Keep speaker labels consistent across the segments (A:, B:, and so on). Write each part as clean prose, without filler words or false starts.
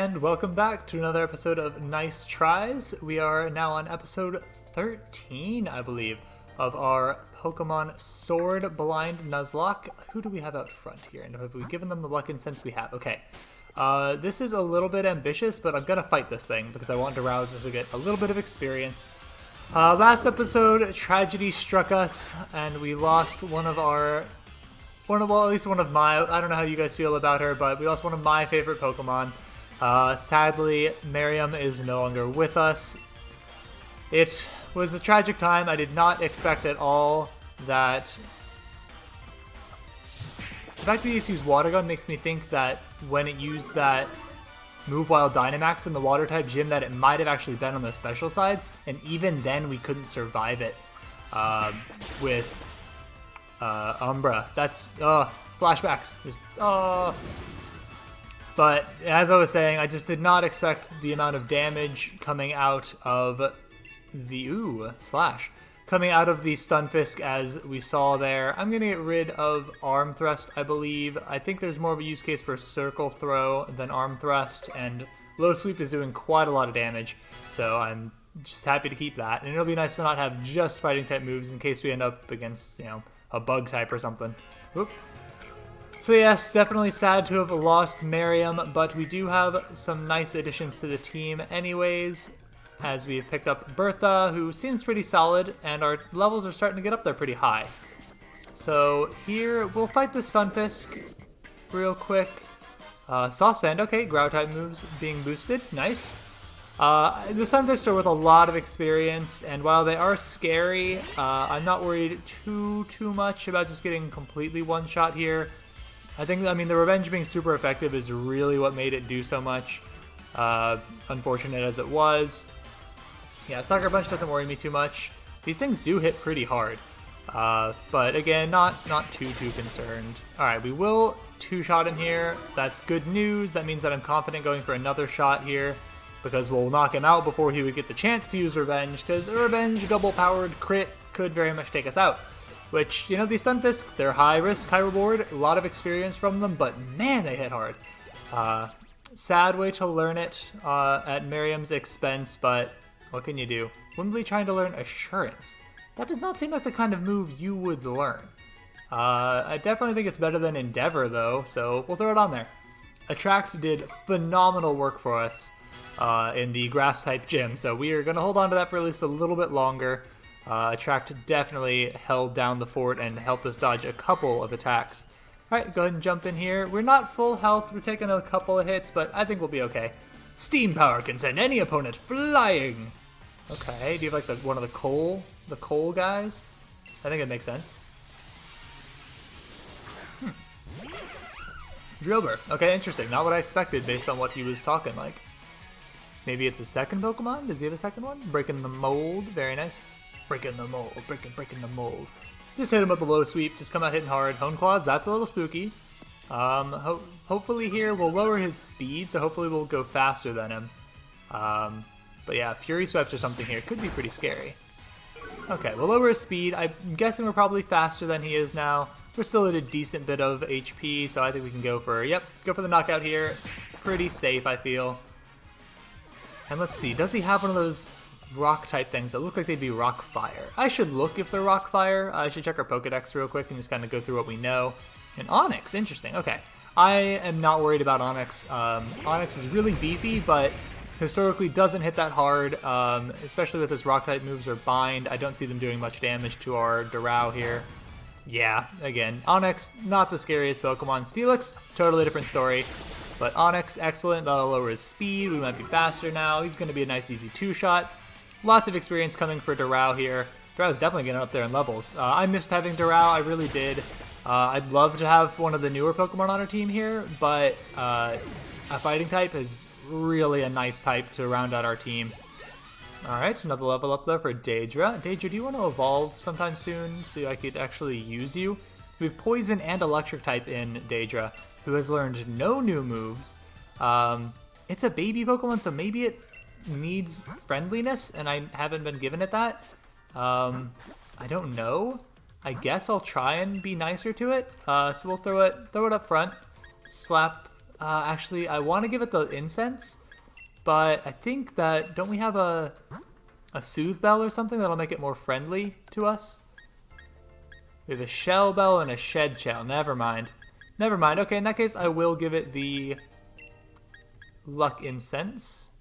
A: And welcome back to another episode of Nyce Tries. We are now on episode 13, I believe, of our Pokemon Sword Blind Nuzlocke. Who do we have out front here? And have we given them the luck and sense we have? Okay. This is a little bit ambitious, but I'm going to fight this thing because I want Doral to get a little bit of experience. Last episode, tragedy struck us, and we lost at least one of my, I don't know how you guys feel about her, but we lost one of my favorite Pokemon. Sadly, Miriam is no longer with us. It was a tragic time. I did not expect at all that... The fact that it used Water Gun makes me think that when it used that move while Dynamax in the Water-type gym that it might have actually been on the special side, and even then we couldn't survive it with Umbra. That's, flashbacks. Just, But, as I was saying, I just did not expect the amount of damage coming out of the... coming out of the Stunfisk as we saw there. I'm going to get rid of Arm Thrust, I believe. I think there's more of a use case for Circle Throw than Arm Thrust, and Low Sweep is doing quite a lot of damage, so I'm just happy to keep that. And it'll be nice to not have just Fighting-type moves in case we end up against, a Bug-type or something. Whoop. So yes, definitely sad to have lost Miriam, but we do have some nice additions to the team anyways, as we've picked up Bertha, who seems pretty solid, and our levels are starting to get up there pretty high. So here, we'll fight the Stunfisk real quick. Soft Sand, okay, Growl-type moves being boosted, nice. The Stunfisk are with a lot of experience, and while they are scary, I'm not worried too much about just getting completely one-shot here. I mean, the Revenge being super effective is really what made it do so much, unfortunate as it was. Yeah, Sucker Punch doesn't worry me too much. These things do hit pretty hard, but again, not too concerned. Alright, we will two-shot him here. That's good news. That means that I'm confident going for another shot here, because we'll knock him out before he would get the chance to use Revenge, because a Revenge double-powered crit could very much take us out. Which, these Stunfisk, they're high risk, high reward, a lot of experience from them, but man, they hit hard. Sad way to learn it at Miriam's expense, but what can you do? Wimbley trying to learn Assurance. That does not seem like the kind of move you would learn. I definitely think it's better than Endeavor, though, so we'll throw it on there. Attract did phenomenal work for us in the Grass-type gym, so we are going to hold on to that for at least a little bit longer. Attract definitely held down the fort and helped us dodge a couple of attacks. Alright, go ahead and jump in here. We're not full health, we're taking a couple of hits, but I think we'll be okay. Steam Power can send any opponent flying! Okay, do you have like one of the coal guys? I think it makes sense. Drillbur. Okay, interesting. Not what I expected based on what he was talking like. Maybe it's a second Pokemon? Does he have a second one? Breaking the mold. Very nice. Breaking the mold, breaking the mold. Just hit him with the low sweep, just come out hitting hard. Hone Claws, that's a little spooky. Hopefully here we'll lower his speed, so hopefully we'll go faster than him. But yeah, Fury Swipes or something here could be pretty scary. Okay, we'll lower his speed. I'm guessing we're probably faster than he is now. We're still at a decent bit of HP, so I think we can go for the knockout here. Pretty safe, I feel. And let's see, does he have one of those rock-type things that look like they'd be rock fire? I should look if they're rock fire. I should check our Pokedex real quick and just kind of go through what we know. And Onix, interesting. Okay, I am not worried about Onix. Onix is really beefy, but historically doesn't hit that hard, especially with his rock-type moves or Bind. I don't see them doing much damage to our Doral here. Yeah, again, Onix, not the scariest Pokemon. Steelix, totally different story. But Onix, excellent. That'll lower his speed. We might be faster now. He's going to be a nice, easy two-shot. Lots of experience coming for Doral here. Doral's definitely getting up there in levels. I missed having Doral, I really did. I'd love to have one of the newer Pokemon on our team here, but a fighting type is really a nice type to round out our team. Alright, another level up there for Daedra. Daedra, do you want to evolve sometime soon so I could actually use you? We have Poison and Electric type in Daedra, who has learned no new moves. It's a baby Pokemon, so maybe it needs friendliness, and I haven't been given it that. I don't know. I guess I'll try and be nicer to it. So we'll throw it up front. Slap Actually, I want to give it the incense, but I think that, don't we have a soothe bell or something that'll make it more friendly to us? We have a shell bell and a shed shell. Never mind. Never mind. Okay, in that case, I will give it the luck incense.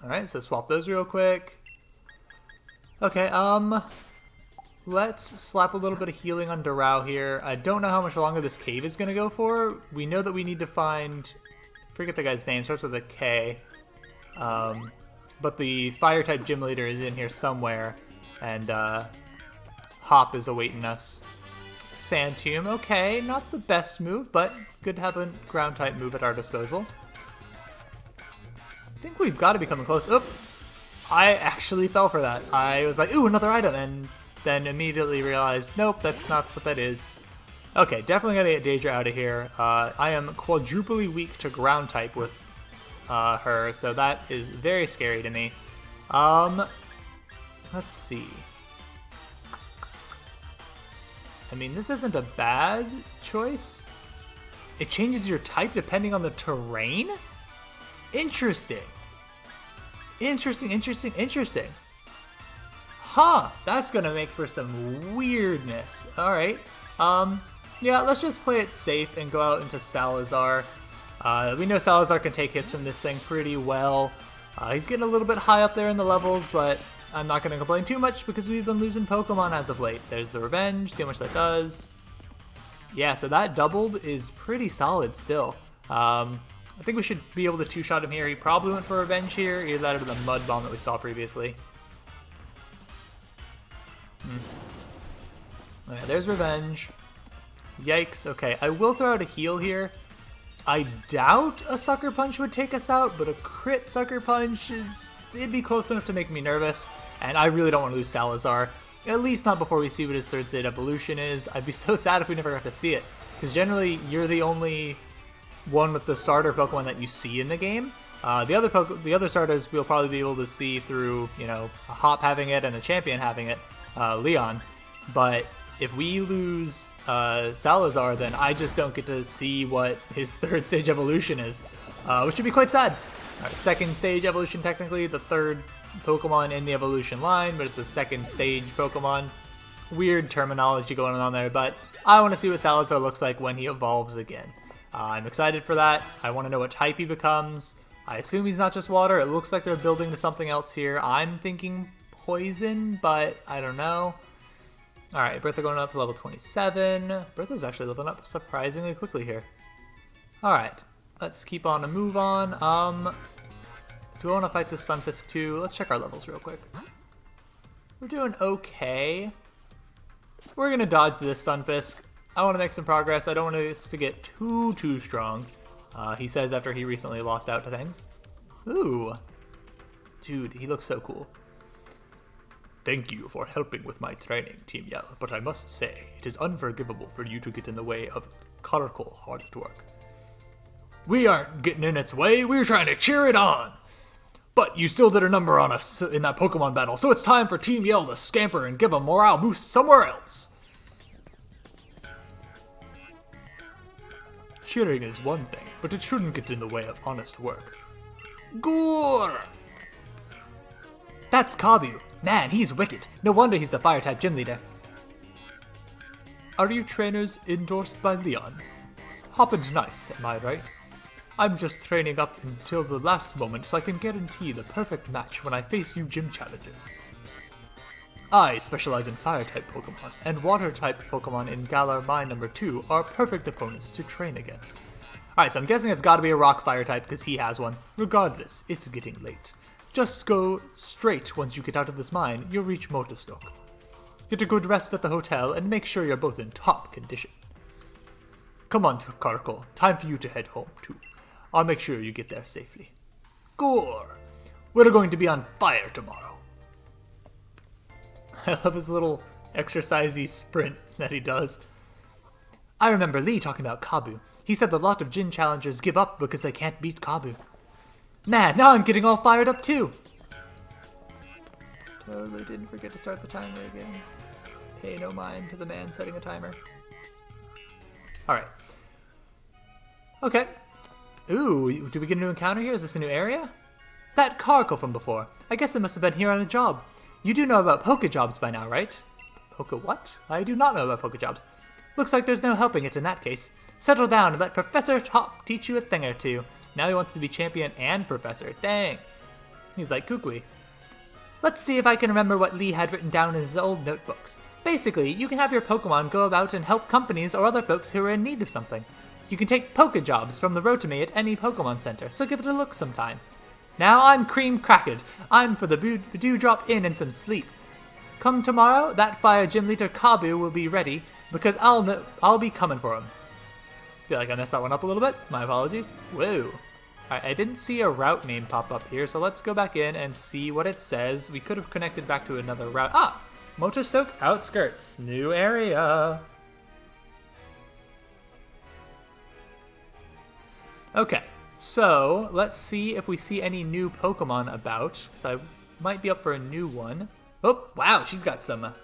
A: Alright, so swap those real quick. Okay, let's slap a little bit of healing on Doral here. I don't know how much longer this cave is going to go for. We know that we need to find... I forget the guy's name. Starts with a K. But the fire-type gym leader is in here somewhere. And, Hop is awaiting us. Sand Tomb. Okay, not the best move, but good to have a ground-type move at our disposal. I think we've got to be coming close. Oop! I actually fell for that. I was like, ooh, another item, and then immediately realized, nope, that's not what that is. Okay, definitely gotta get Daedra out of here. I am quadruply weak to ground type with her, so that is very scary to me. Let's see. I mean, this isn't a bad choice. It changes your type depending on the terrain? Interesting. Interesting. Huh, that's gonna make for some weirdness. Alright. Yeah, let's just play it safe and go out into Salazar. We know Salazar can take hits from this thing pretty well. He's getting a little bit high up there in the levels, but I'm not gonna complain too much because we've been losing Pokemon as of late. There's the Revenge, see how much that does. Yeah, so that doubled is pretty solid still. I think we should be able to two-shot him here. He probably went for Revenge here. Either that or the Mud Bomb that we saw previously. Okay, there's Revenge. Yikes. Okay, I will throw out a heal here. I doubt a Sucker Punch would take us out, but a crit Sucker Punch it'd be close enough to make me nervous. And I really don't want to lose Salazar. At least not before we see what his third stage evolution is. I'd be so sad if we never got to see it. Because generally, you're the only one with the starter Pokemon that you see in the game. The other starters we'll probably be able to see through, you know, a Hop having it and a Champion having it, Leon. But if we lose Salazar, then I just don't get to see what his third stage evolution is, which would be quite sad. Second stage evolution, technically, the third Pokemon in the evolution line, but it's a second stage Pokemon. Weird terminology going on there, but I want to see what Salazar looks like when he evolves again. I'm excited for that. I want to know what type he becomes. I assume he's not just water. It looks like they're building to something else here. I'm thinking poison, but I don't know. Alright, Bertha going up to level 27. Bertha's actually leveling up surprisingly quickly here. Alright, let's keep on a move on. Do I want to fight this Stunfisk too? Let's check our levels real quick. We're doing okay. We're going to dodge this Stunfisk. I want to make some progress. I don't want this to get too strong. He says after he recently lost out to things. Ooh. Dude, he looks so cool. Thank you for helping with my training, Team Yell, but I must say, it is unforgivable for you to get in the way of Carkol hard at work. We aren't getting in its way, we're trying to cheer it on! But you still did a number on us in that Pokemon battle, so it's time for Team Yell to scamper and give a morale boost somewhere else! Cheering is one thing, but it shouldn't get in the way of honest work. Gore! That's Kabu. Man, he's wicked. No wonder he's the fire-type gym leader. Are you trainers endorsed by Leon? Hop and Nyce, am I right? I'm just training up until the last moment so I can guarantee the perfect match when I face you gym challenges. I specialize in fire-type Pokemon, and water-type Pokemon in Galar Mine number 2 are perfect opponents to train against. Alright, so I'm guessing it's gotta be a rock fire-type because he has one. Regardless, it's getting late. Just go straight once you get out of this mine, you'll reach Motostoke. Get a good rest at the hotel and make sure you're both in top condition. Come on, Carkol, time for you to head home too. I'll make sure you get there safely. Gore! We're going to be on fire tomorrow. I love his little exercisey sprint that he does. I remember Lee talking about Kabu. He said a lot of gym challengers give up because they can't beat Kabu. Man, now I'm getting all fired up too! Totally didn't forget to start the timer again. Pay no mind to the man setting a timer. Alright. Okay. Ooh, do we get a new encounter here? Is this a new area? That cargo from before. I guess it must have been here on a job. You do know about poke jobs by now, right? Poke what? I do not know about poke jobs. Looks like there's no helping it in that case. Settle down and let Professor Hawk teach you a thing or two. Now he wants to be champion and professor. Dang. He's like Kukui. Let's see if I can remember what Lee had written down in his old notebooks. Basically, you can have your Pokemon go about and help companies or other folks who are in need of something. You can take poke jobs from the Rotami at any Pokemon Center, so give it a look sometime. Now I'm cream cracked. I'm for the Dewdrop Inn and some sleep. Come tomorrow, that fire gym leader Kabu will be ready, because I'll be coming for him. Feel like I messed that one up a little bit. My apologies. Whoa. Alright, I didn't see a route name pop up here, so let's go back in and see what it says. We could have connected back to another route. Ah! Motostoke Outskirts. New area. Okay, so let's see if we see any new Pokemon about, because I might be up for a new one. Oh, wow, she's got some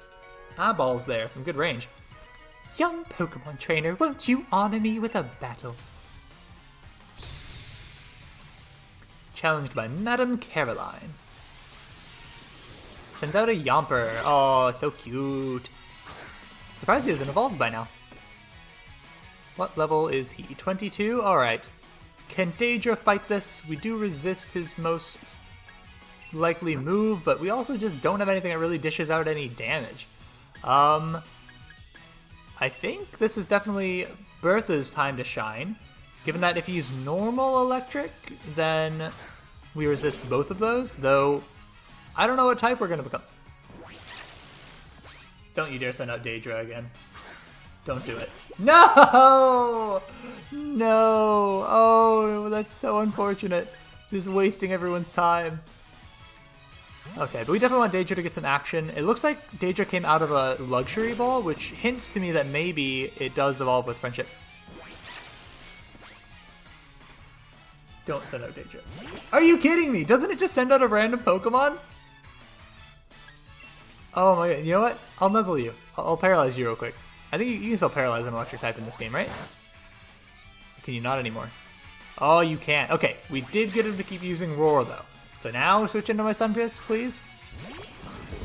A: eyeballs there, some good range. Young Pokemon trainer, won't you honor me with a battle? Challenged by Madame Caroline. Sends out a Yomper. Oh, so cute. Surprised he hasn't evolved by now. What level is he? 22? Alright. Can Daedra fight this? We do resist his most likely move, but we also just don't have anything that really dishes out any damage. I think this is definitely Bertha's time to shine. Given that if he's normal electric, then we resist both of those, though I don't know what type we're going to become. Don't you dare send out Daedra again. Don't do it. No! No! Oh, that's so unfortunate. Just wasting everyone's time. Okay, but we definitely want Daedra to get some action. It looks like Daedra came out of a luxury ball, which hints to me that maybe it does evolve with friendship. Don't send out Daedra. Are you kidding me? Doesn't it just send out a random Pokemon? Oh my god, you know what? I'll nuzzle you. I'll paralyze you real quick. I think you can still paralyze an electric type in this game, right? Or can you not anymore? Oh, you can't. Okay, we did get him to keep using Roar though. So now switch into my Stunfisk, please.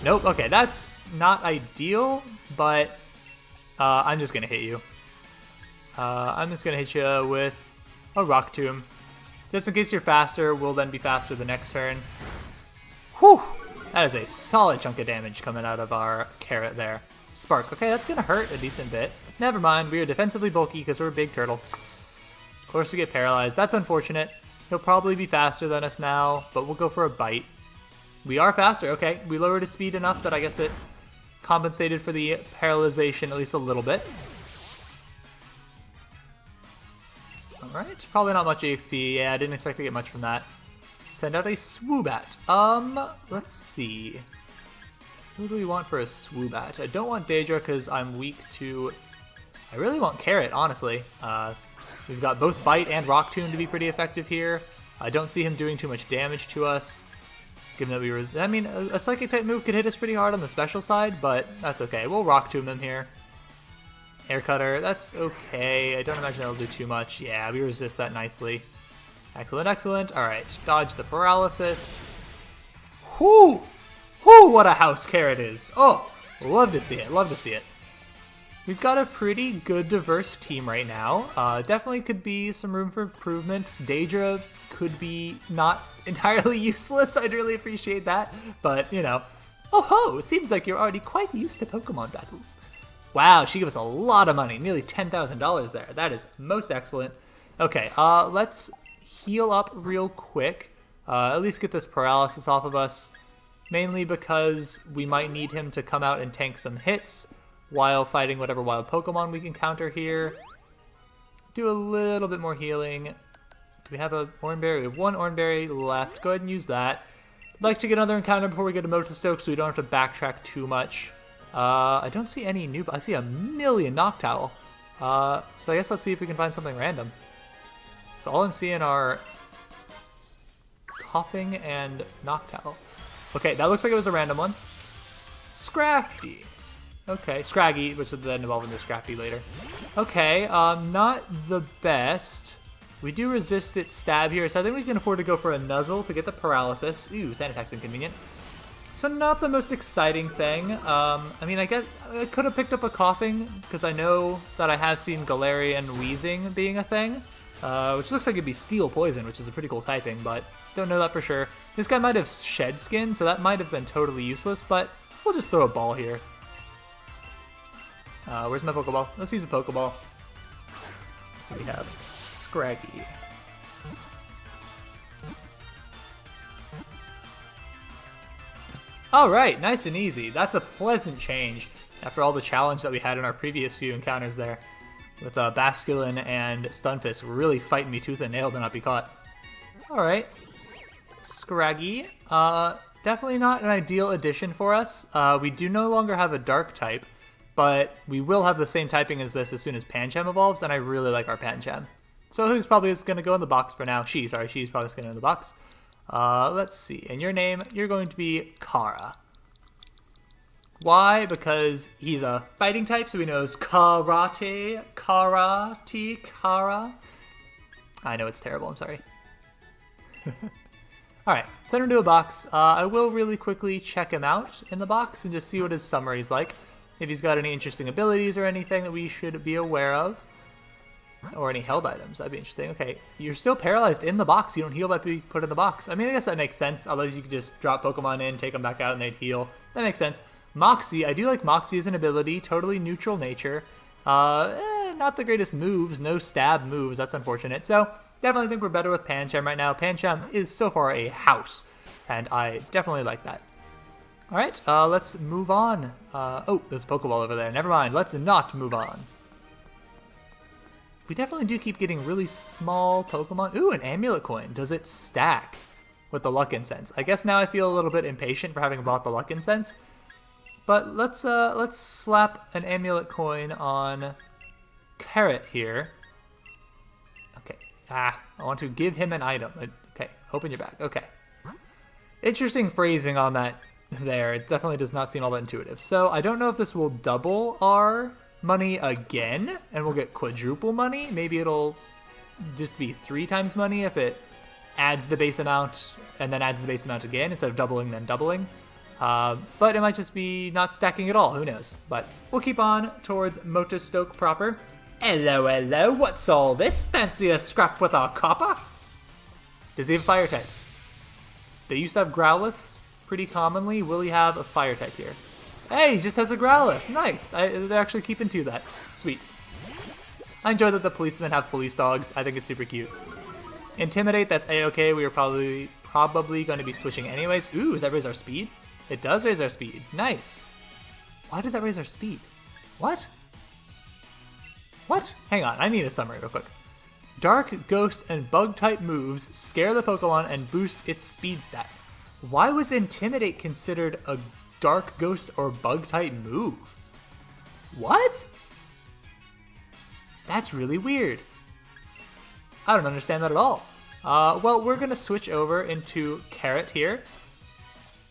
A: Nope, okay, that's not ideal, but I'm just gonna hit you. I'm just gonna hit you with a Rock Tomb. Just in case you're faster, we'll then be faster the next turn. Whew! That is a solid chunk of damage coming out of our carrot there. Spark. Okay, that's going to hurt a decent bit. Never mind, we are defensively bulky because we're a big turtle. Of course we get paralyzed. That's unfortunate. He'll probably be faster than us now, but we'll go for a bite. We are faster. Okay, we lowered his speed enough that I guess it compensated for the paralyzation at least a little bit. Alright, probably not much EXP. Yeah, I didn't expect to get much from that. Send out a Swoobat. Let's see. Who do we want for a Swoobat? I don't want Daedra because I'm weak to... I really want Carrot, honestly. We've got both Bite and Rock Tomb to be pretty effective here. I don't see him doing too much damage to us. Given that we were... I mean, a Psychic type move could hit us pretty hard on the special side, but that's okay. We'll Rock Tomb him here. Air Cutter, that's okay. I don't imagine that'll do too much. Yeah, we resist that nicely. Excellent, excellent. Alright, dodge the paralysis. Whoo! Whoo, what a house Carrot is. Oh, love to see it, love to see it. We've got a pretty good diverse team right now. Definitely could be some room for improvement. Daedra could be not entirely useless. I'd really appreciate that. But, you know. Oh ho, it seems like you're already quite used to Pokemon battles. Wow, she gave us a lot of money, nearly $10,000 there. That is most excellent. Okay, let's heal up real quick. At least get this paralysis off of us. Mainly because we might need him to come out and tank some hits while fighting whatever wild Pokemon we can counter here. Do a little bit more healing. Do we have a Oranberry? We have one Oranberry left. Go ahead and use that. I'd like to get another encounter before we get a Motostoke so we don't have to backtrack too much. I don't see any new... I see a million Noctowl. So I guess let's see if we can find something random. So all I'm seeing are Coughing and Noctowl. Okay, that looks like it was a random one. Scrafty. Okay, Scraggy, which will then evolve into Scrafty later. Okay, not the best. We do resist its stab here, so I think we can afford to go for a Nuzzle to get the paralysis. Ooh, sand attack's inconvenient. So not the most exciting thing. I mean, I guess I could have picked up a coughing, because I know that I have seen Galarian wheezing being a thing, which looks like it'd be steel poison, which is a pretty cool typing, but don't know that for sure. This guy might have shed skin, so that might have been totally useless, but we'll just throw a ball here. Where's my Pokeball? Let's use a Pokeball. So we have Scraggy. Alright, nice and easy. That's a pleasant change after all the challenge that we had in our previous few encounters there. With Basculin and Stunfisk really fighting me tooth and nail to not be caught. Alright. Scraggy. Definitely not an ideal addition for us. We do no longer have a dark type, but we will have the same typing as this as soon as Pancham evolves, and I really like our Pancham. So who's probably just going to go in the box for now? She's probably just going to go in the box. Let's see. And your name, you're going to be Kara. Why? Because he's a fighting type, so he knows Karate. I know it's terrible, I'm sorry. Alright, send him to a box. I will really quickly check him out in the box and just see what his summary's like. If he's got any interesting abilities or anything that we should be aware of. Or any held items, that'd be interesting. Okay, you're still paralyzed in the box. You don't heal by being put in the box. I mean, I guess that makes sense. Otherwise, you could just drop Pokemon in, take them back out, and they'd heal. That makes sense. Moxie, I do like Moxie as an ability. Totally neutral nature. Not the greatest moves. No stab moves. That's unfortunate. So, definitely think we're better with Pancham right now. Pancham is so far a house, and I definitely like that. Alright, let's move on. Oh, there's a Pokeball over there. Never mind, let's not move on. We definitely do keep getting really small Pokemon. Ooh, an Amulet Coin. Does it stack with the Luck Incense? I guess now I feel a little bit impatient for having bought the Luck Incense. But let's slap an Amulet Coin on Carrot here. Okay. I want to give him an item. Okay, open your bag. Okay. Interesting phrasing on that there. It definitely does not seem all that intuitive. So I don't know if this will double our money again and we'll get quadruple money. Maybe it'll just be 3 times money if it adds the base amount and then adds the base amount again instead of doubling then doubling. But it might just be not stacking at all. Who knows? But we'll keep on towards Motostoke proper. Hello, hello. What's all this? Fancy a scrap with our copper? Does he have fire types? They used to have Growliths pretty commonly. Will he have a fire type here? Hey, he just has a Growlithe. Nice. They're actually keeping to that. Sweet. I enjoy that the policemen have police dogs. I think it's super cute. Intimidate, that's A-okay. We are probably going to be switching anyways. Ooh, does that raise our speed? It does raise our speed. Nice. Why did that raise our speed? What? What? Hang on, I need a summary real quick. Dark, Ghost, and Bug-type moves scare the Pokemon and boost its speed stat. Why was Intimidate considered a Dark, Ghost, or Bug-type move? What? That's really weird. I don't understand that at all. Well, we're going to switch over into Carrot here.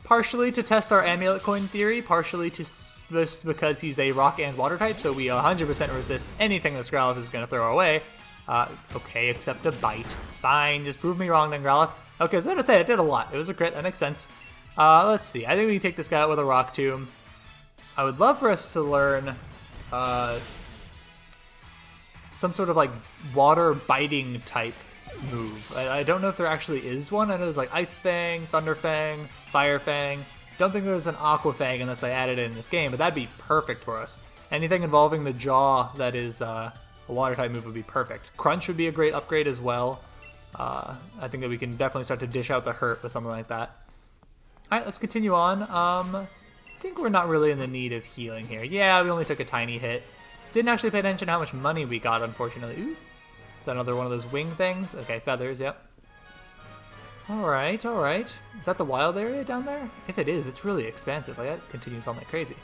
A: Partially to test our Amulet Coin theory, partially to just because he's a Rock and Water type, so we 100% resist anything that Growlithe is going to throw away. Okay, except a Bite. Fine, just prove me wrong then, Growlithe. Okay, I was going to say, it did a lot. It was a crit, that makes sense. Let's see, I think we can take this guy out with a Rock Tomb. I would love for us to learn some sort of like water biting type move. I don't know if there actually is one. I know there's like Ice Fang, Thunder Fang, Fire Fang. Don't think there's an Aqua Fang unless I added it in this game, but that'd be perfect for us. Anything involving the jaw that is a water type move would be perfect. Crunch would be a great upgrade as well. I think that we can definitely start to dish out the hurt with something like that. Alright, let's continue on. I think we're not really in the need of healing here. Yeah, we only took a tiny hit. Didn't actually pay attention to how much money we got, unfortunately. Ooh. Is that another one of those wing things? Okay, feathers, yep. Alright, alright. Is that the wild area down there? If it is, it's really expansive. Like, that continues on like crazy.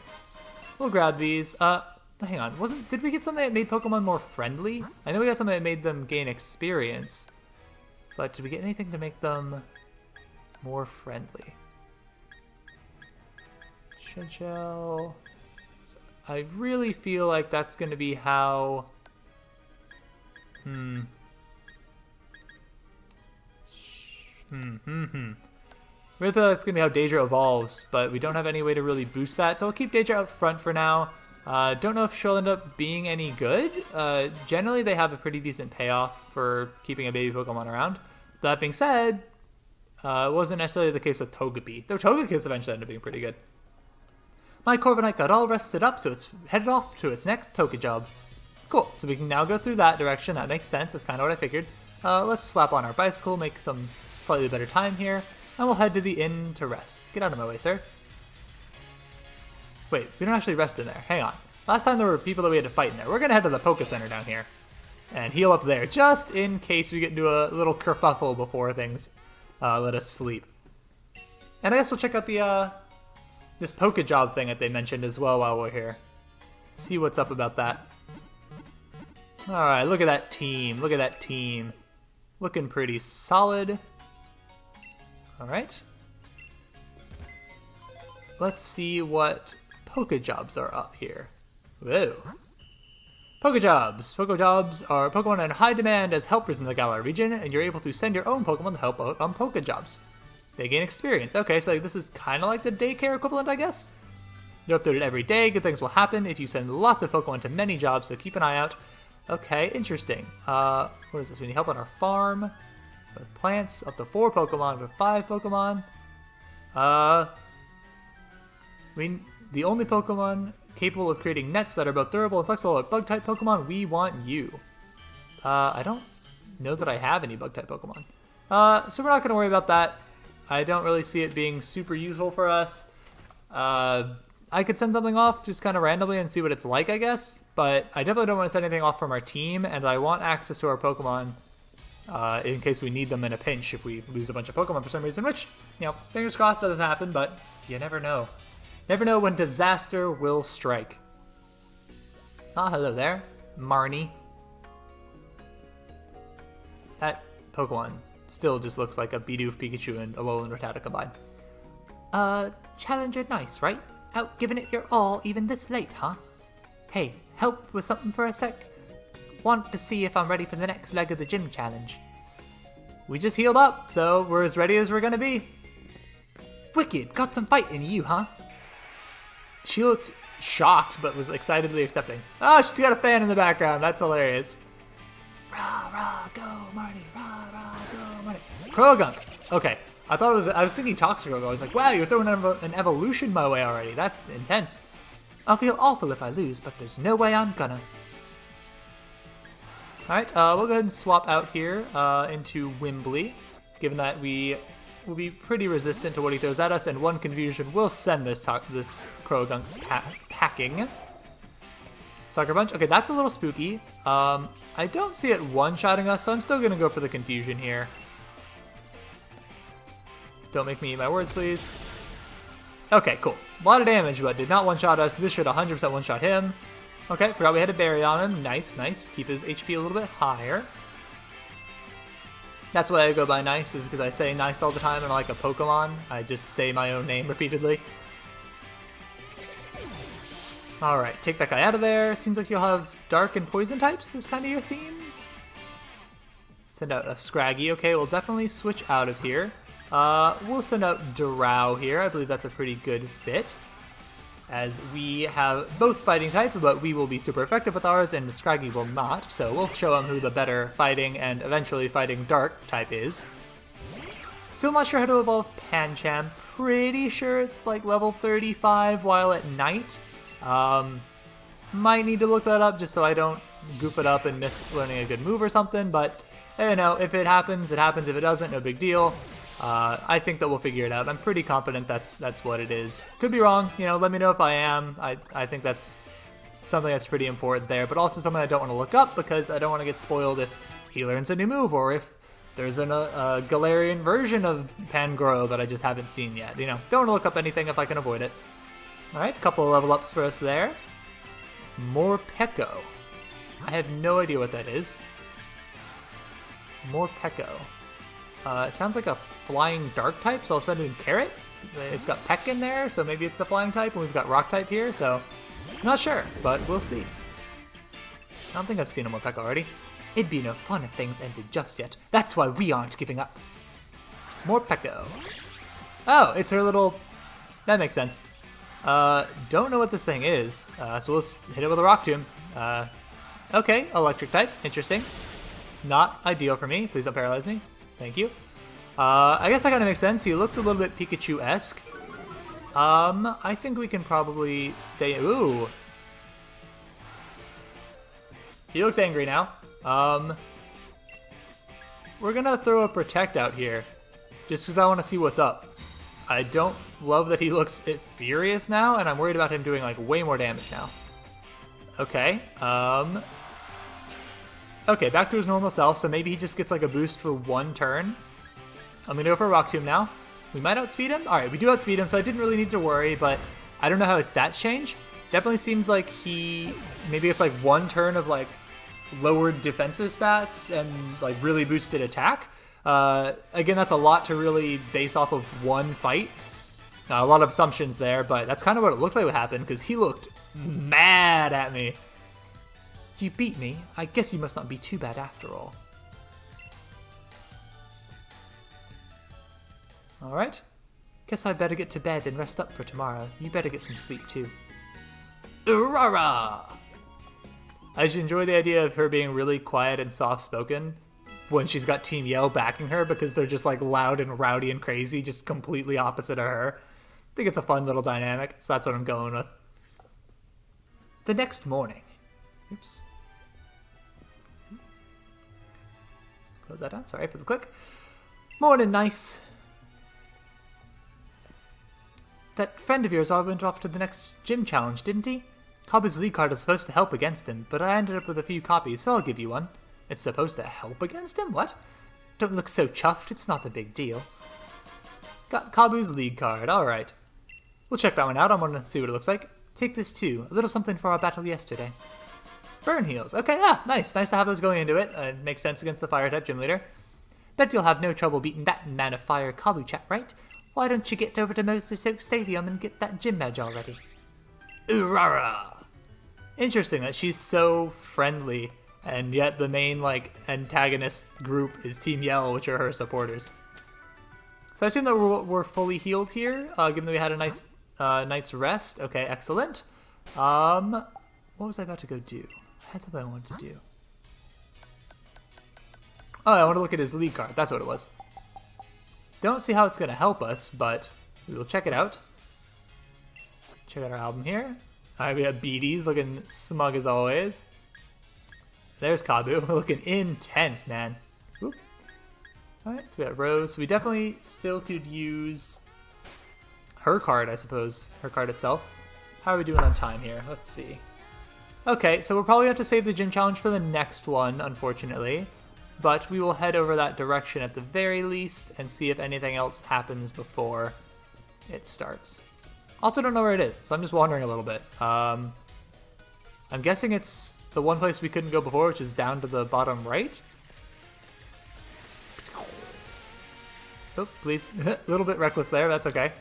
A: We'll grab these. Hang on. Did we get something that made Pokemon more friendly? I know we got something that made them gain experience. But did we get anything to make them more friendly? Shell. I really feel like that's going to be how... Really feel that's going to be how Daedra evolves, but we don't have any way to really boost that, so we'll keep Daedra up front for now. Don't know if she'll end up being any good. Generally, they have a pretty decent payoff for keeping a baby Pokemon around. That being said, it wasn't necessarily the case with Togepi, though Togekiss eventually ended up being pretty good. My Corviknight got all rested up, so it's headed off to its next Pokejob. Cool, so we can now go through that direction. That makes sense. That's kind of what I figured. Let's slap on our bicycle, make some slightly better time here, and we'll head to the inn to rest. Get out of my way, sir. Wait, we don't actually rest in there. Hang on. Last time there were people that we had to fight in there. We're going to head to the Poke Center down here and heal up there, just in case we get into a little kerfuffle before things let us sleep. And I guess we'll check out the this Pokejob thing that they mentioned as well while we're here. See what's up about that. Alright, look at that team. Look at that team. Looking pretty solid. Alright. Let's see what Pokejobs are up here. Whoa. Pokejobs. Pokejobs are Pokemon in high demand as helpers in the Galar region, and you're able to send your own Pokemon to help out on Pokejobs. They gain experience. Okay, so this is kind of like the daycare equivalent, I guess? They're updated every day. Good things will happen if you send lots of Pokemon to many jobs, so keep an eye out. Okay, interesting. What is this? We need help on our farm with plants. Up to 4 Pokemon with 5 Pokemon. The only Pokemon capable of creating nets that are both durable and flexible like Bug-type Pokemon, we want you. I don't know that I have any Bug-type Pokemon. So we're not going to worry about that. I don't really see it being super useful for us. I could send something off just kind of randomly and see what it's like, I guess. But I definitely don't want to send anything off from our team, and I want access to our Pokemon in case we need them in a pinch if we lose a bunch of Pokemon for some reason, which, you know, fingers crossed doesn't happen, but you never know. Never know when disaster will strike. Ah, hello there, Marnie. That Pokemon still just looks like a Bidoof, Pikachu, and Alolan Rattata combined. Challenger Nyce, right? Out giving it your all even this late, huh? Hey, help with something for a sec? Want to see if I'm ready for the next leg of the gym challenge. We just healed up, so we're as ready as we're gonna be. Wicked, got some fight in you, huh? She looked shocked, but was excitedly accepting. Oh, she's got a fan in the background. That's hilarious. Rah, rah, go, Marnie. Rah, rah, go, Marnie. Croagunk. Okay. I was thinking Toxicroak. I was like, wow, you're throwing an evolution my way already. That's intense. I'll feel awful if I lose, but there's no way I'm gonna. Alright, we'll go ahead and swap out here into Wimbley, given that we will be pretty resistant to what he throws at us, and one confusion will send this Croagunk packing. Sucker Punch. Okay, that's a little spooky. I don't see it one-shotting us, so I'm still going to go for the confusion here. Don't make me eat my words, please. Okay, cool. A lot of damage, but did not one-shot us. This should 100% one-shot him. Okay, forgot we had a berry on him. Nice, nice. Keep his HP a little bit higher. That's why I go by Nyce, is because I say Nyce all the time and like a Pokemon. I just say my own name repeatedly. Alright, take that guy out of there. Seems like you'll have dark and poison types is kind of your theme. Send out a Scraggy. Okay, we'll definitely switch out of here. We'll send out Drow here. I believe that's a pretty good fit, as we have both fighting type, but we will be super effective with ours, and Scraggy will not. So we'll show him who the better fighting and eventually fighting dark type is. Still not sure how to evolve Pancham. Pretty sure it's like level 35 while at night. Might need to look that up just so I don't goof it up and miss learning a good move or something, but you know, if it happens, it happens. If it doesn't, no big deal. I think that we'll figure it out. I'm pretty confident that's what it is. Could be wrong, you know, let me know if I am. I think that's something that's pretty important there, but also something I don't want to look up because I don't want to get spoiled if he learns a new move or if there's a Galarian version of Pangoro that I just haven't seen yet. You know, don't want to look up anything if I can avoid it. Alright, a couple of level ups for us there. Morpeko. I have no idea what that is. Morpeko. It sounds like a flying dark type, so I'll send in Carrot. It's got Peck in there, so maybe it's a flying type, and we've got rock type here, so not sure, but we'll see. I don't think I've seen a Morpeko already. It'd be no fun if things ended just yet. That's why we aren't giving up. Morpeko. Oh, it's her little... That makes sense. Don't know what this thing is, so we'll hit it with a Rock Tomb. Okay, electric type. Interesting. Not ideal for me. Please don't paralyze me. Thank you. I guess that kind of makes sense. He looks a little bit Pikachu-esque. I think we can probably stay... Ooh. He looks angry now. We're gonna throw a Protect out here, just because I want to see what's up. I don't love that he looks furious now, and I'm worried about him doing, like, way more damage now. Okay, okay, back to his normal self, so maybe he just gets, like, a boost for one turn. I'm gonna go for a Rock Tomb now. We might outspeed him? Alright, we do outspeed him, so I didn't really need to worry, but I don't know how his stats change. Definitely seems like he... Maybe it's, like, one turn of, like, lowered defensive stats and, like, really boosted attack. Again, that's a lot to really base off of one fight. A lot of assumptions there, but that's kind of what it looked like would happen, because he looked mad at me. You beat me. I guess you must not be too bad after all. Alright. Guess I better get to bed and rest up for tomorrow. You better get some sleep too. Urara! I should enjoy the idea of her being really quiet and soft-spoken when she's got Team Yell backing her, because they're just like loud and rowdy and crazy, just completely opposite of her. I think it's a fun little dynamic, so that's what I'm going with. The next morning. Oops. Close that down, sorry for the click. Morning, Nyce. That friend of yours all went off to the next gym challenge, didn't he? Kabu's league card is supposed to help against him, but I ended up with a few copies, so I'll give you one. It's supposed to help against him? What? Don't look so chuffed, it's not a big deal. Got Kabu's league card, alright. We'll check that one out, I want to see what it looks like. Take this too, a little something for our battle yesterday. Burn heals, okay, nice. Nice to have those going into it. Makes sense against the fire type gym leader. Bet you'll have no trouble beating that man of fire Kabu chap, right? Why don't you get over to Moses Oak Stadium and get that gym badge already? Urara! Interesting that she's so friendly, and yet the main, like, antagonist group is Team Yell, which are her supporters. So I assume that we're fully healed here, given that we had a nice night's rest. Okay, excellent. What was I about to go do? I had something I wanted to do. Oh, I want to look at his league card. That's what it was. Don't see how it's going to help us, but we will check it out. Check out our album here. Alright, we have BDs looking smug as always. There's Kabu, looking intense, man. Alright, so we got Rose. We definitely still could use her card, I suppose. Her card itself. How are we doing on time here? Let's see. Okay, so we'll probably have to save the gym challenge for the next one, unfortunately. But we will head over that direction at the very least and see if anything else happens before it starts. Also don't know where it is, so I'm just wandering a little bit. I'm guessing it's the one place we couldn't go before, which is down to the bottom right. Oh, please. A little bit reckless there, that's okay.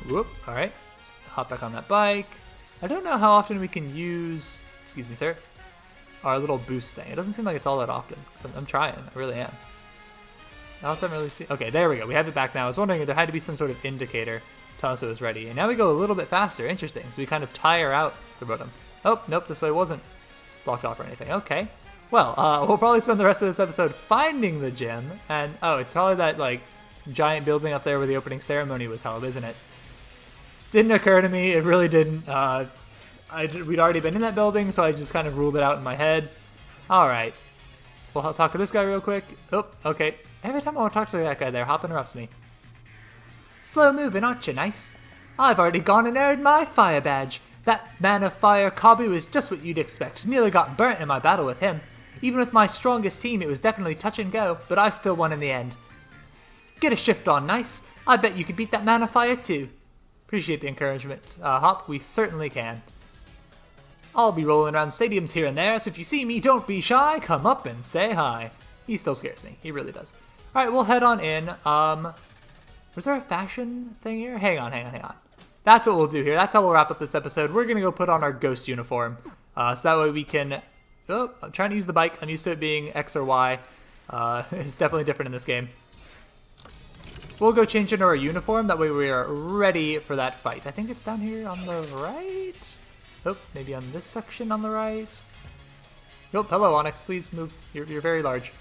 A: Whoop, alright. Hop back on that bike. I don't know how often we can use, excuse me, sir, our little boost thing. It doesn't seem like it's all that often. I'm trying, I really am. I also haven't really seen, okay, there we go. We have it back now. I was wondering if there had to be some sort of indicator. Tell us it was ready. And now we go a little bit faster. Interesting. So we kind of tire out the bottom. Oh, nope, this way wasn't blocked off or anything. Okay. Well, we'll probably spend the rest of this episode finding the gym. And, oh, it's probably that, like, giant building up there where the opening ceremony was held, isn't it? Didn't occur to me. It really didn't. We'd already been in that building, so I just kind of ruled it out in my head. All right. We'll talk to this guy real quick. Oh, okay. Every time I want to talk to that guy there, hop interrupts me. Slow moving, aren't you, Nyce? I've already gone and earned my fire badge. That man of fire Kabu is just what you'd expect. Nearly got burnt in my battle with him. Even with my strongest team, it was definitely touch and go, but I still won in the end. Get a shift on, Nyce. I bet you could beat that man of fire too. Appreciate the encouragement. Hop, we certainly can. I'll be rolling around stadiums here and there, so if you see me, don't be shy. Come up and say hi. He still scares me. He really does. Alright, we'll head on in. Was there a fashion thing here? Hang on. That's what we'll do here. That's how we'll wrap up this episode. We're going to go put on our ghost uniform. So that way we can... Oh, I'm trying to use the bike. I'm used to it being X or Y. It's definitely different in this game. we'll go change into our uniform. That way we are ready for that fight. I think it's down here on the right. Oh, maybe on this section on the right. Nope, hello Onyx, please move. You're very large.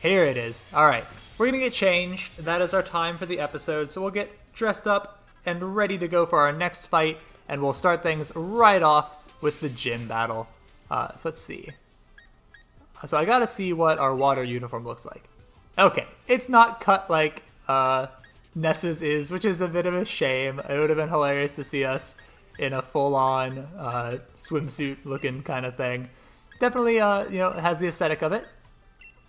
A: Here it is. All right, we're gonna get changed. That is our time for the episode. So we'll get dressed up and ready to go for our next fight. And we'll start things right off with the gym battle. So let's see. So I gotta see what our water uniform looks like. Okay, it's not cut like Ness's is, which is a bit of a shame. It would have been hilarious to see us in a full-on swimsuit looking kind of thing. Definitely, it has the aesthetic of it.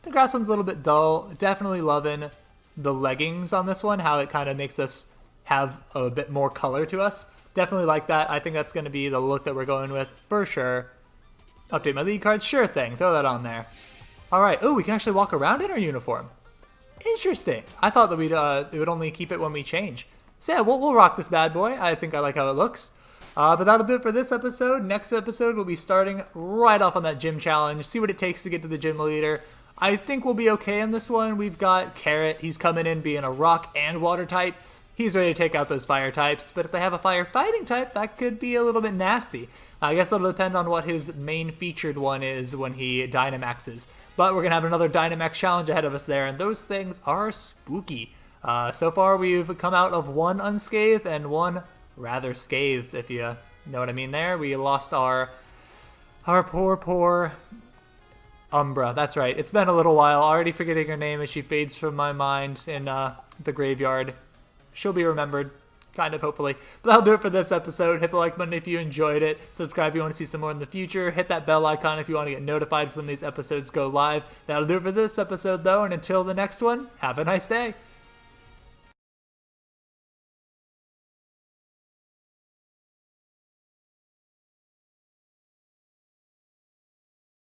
A: The grass one's a little bit dull. Definitely loving the leggings on this one, how it kind of makes us have a bit more color to us. Definitely like that. I think that's going to be the look that we're going with for sure. Update my league cards? Sure thing. Throw that on there. All right. Oh, we can actually walk around in our uniform. Interesting. I thought that it would only keep it when we change. So yeah, we'll rock this bad boy. I think I like how it looks. But that'll do it for this episode. Next episode, we'll be starting right off on that gym challenge. See what it takes to get to the gym leader. I think we'll be okay in this one. We've got Carrot. He's coming in being a rock and water type. He's ready to take out those fire types. But if they have a fire fighting type, that could be a little bit nasty. I guess it'll depend on what his main featured one is when he Dynamaxes. But we're going to have another Dynamax challenge ahead of us there. And those things are spooky. So far, we've come out of one unscathed and one rather scathed, if you know what I mean there. We lost our poor Umbra. That's right. It's been a little while. Already forgetting her name as she fades from my mind in the graveyard. She'll be remembered, kind of, hopefully. But that'll do it for this episode. Hit the like button if you enjoyed it. Subscribe if you want to see some more in the future. Hit that bell icon if you want to get notified when these episodes go live. That'll do it for this episode, though. And until the next one, have a nice day.